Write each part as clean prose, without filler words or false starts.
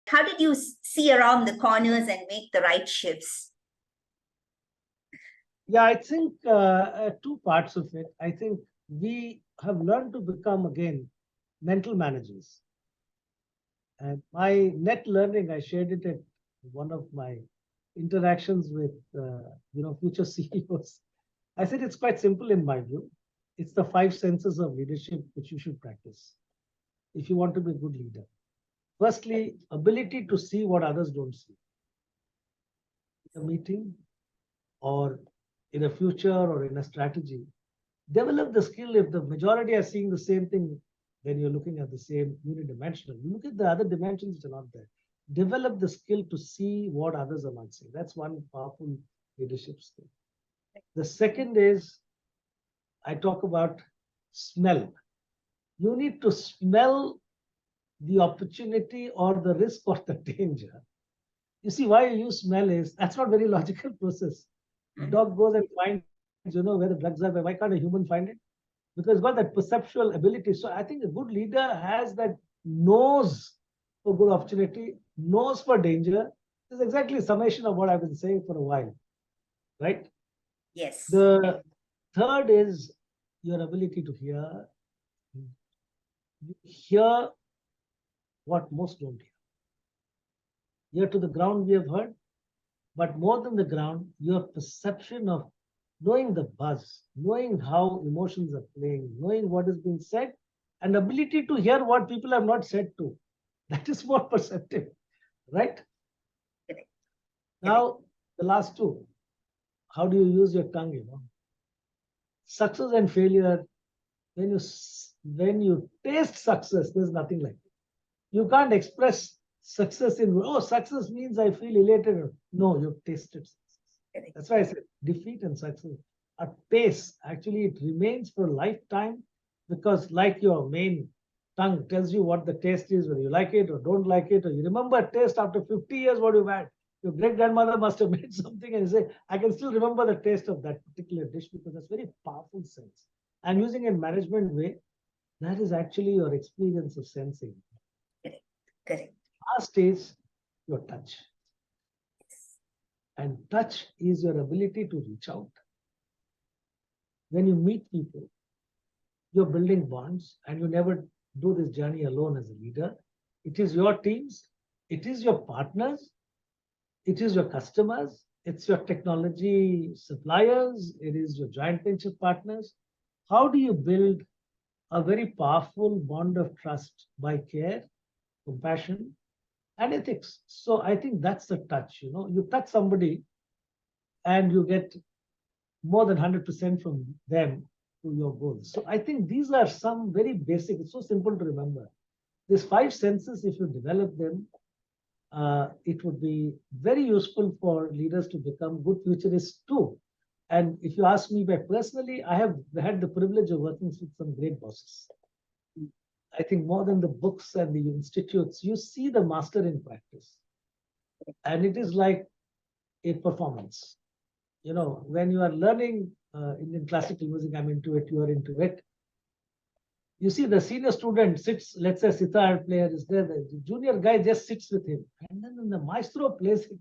how did you see around the corners and make the right shifts? Yeah, I think two parts of it. I think we have learned to become, again, mental managers. And my net learning, I shared it at one of my interactions with, future CEOs. I said it's quite simple in my view. It's the 5 senses of leadership which you should practice if you want to be a good leader. Firstly, ability to see what others don't see. In a meeting or in a future or in a strategy, develop the skill. If the majority are seeing the same thing, then you're looking at the same unidimensional. You look at the other dimensions which are not there. Develop the skill to see what others are not seeing. That's one powerful leadership skill. The second is, I talk about smell. You need to smell the opportunity or the risk or the danger. You see, why you use smell is, that's not very logical process. The dog goes and finds, where the drugs are. Why can't a human find it? Because it's got that perceptual ability. So I think a good leader has that nose for good opportunity, nose for danger. This is exactly a summation of what I've been saying for a while, right? Yes. The third is your ability to hear. You hear what most don't hear. Ear to the ground, we have heard. But more than the ground, your perception of knowing the buzz, knowing how emotions are playing, knowing what is being said, and ability to hear what people have not said to. That is more perceptive, right? Correct. Now, the last two. How do you use your tongue, Success and failure, when you taste success, there's nothing like it. You can't express success in, success means I feel elated. No, you've tasted success. That's why I said defeat and success. A taste, actually, it remains for a lifetime, because like your main tongue tells you what the taste is, whether you like it or don't like it, or you remember a taste after 50 years what you've had. Your great-grandmother must have made something and you say, I can still remember the taste of that particular dish, because that's very powerful sense. And using it in management way, that is actually your experience of sensing. Correct. Last is your touch. And touch is your ability to reach out. When you meet people, you're building bonds, and you never do this journey alone as a leader. It is your teams, it is your partners, it is your customers, it's your technology suppliers, it is your joint venture partners. How do you build a very powerful bond of trust? By care, compassion, and ethics. So I think that's the touch. You touch somebody and you get more than 100% from them to your goals. So I think these are some very basic, it's so simple to remember. These 5 senses, if you develop them, it would be very useful for leaders to become good futurists too. And if you ask me personally, I have had the privilege of working with some great bosses. I think more than the books and the institutes, you see the master in practice. And it is like a performance. When you are learning Indian classical music, I'm into it, you are into it. You see the senior student sits, let's say sitar player is there, the junior guy just sits with him. And then when the maestro plays it,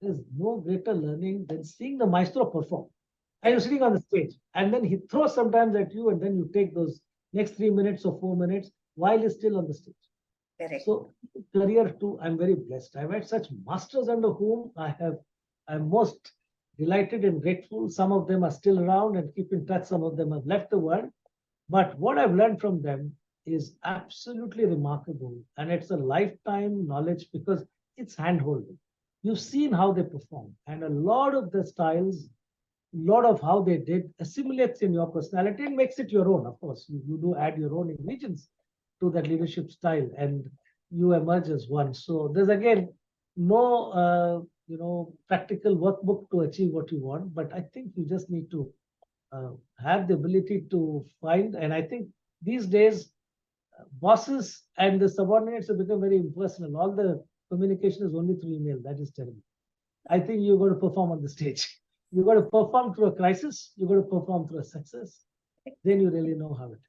there's no greater learning than seeing the maestro perform. And you're sitting on the stage, and then he throws sometimes at you, and then you take those next 3 minutes or 4 minutes while he's still on the stage. Correct. So career too, I'm very blessed. I've had such masters under whom I'm most delighted and grateful. Some of them are still around and keep in touch. Some of them have left the world. But what I've learned from them is absolutely remarkable. And it's a lifetime knowledge, because it's hand-holding. You've seen how they perform. And a lot of the styles, a lot of how they did assimilates in your personality and makes it your own. Of course, you do add your own ingredients to that leadership style, and you emerge as one. So there's again no practical workbook to achieve what you want, but I think you just need to have the ability to find. And I think these days bosses and the subordinates have become very impersonal. All the communication is only through email. That is terrible. I think you've got to perform on the stage. You've got to perform through a crisis. You've got to perform through a success. Then you really know how it is.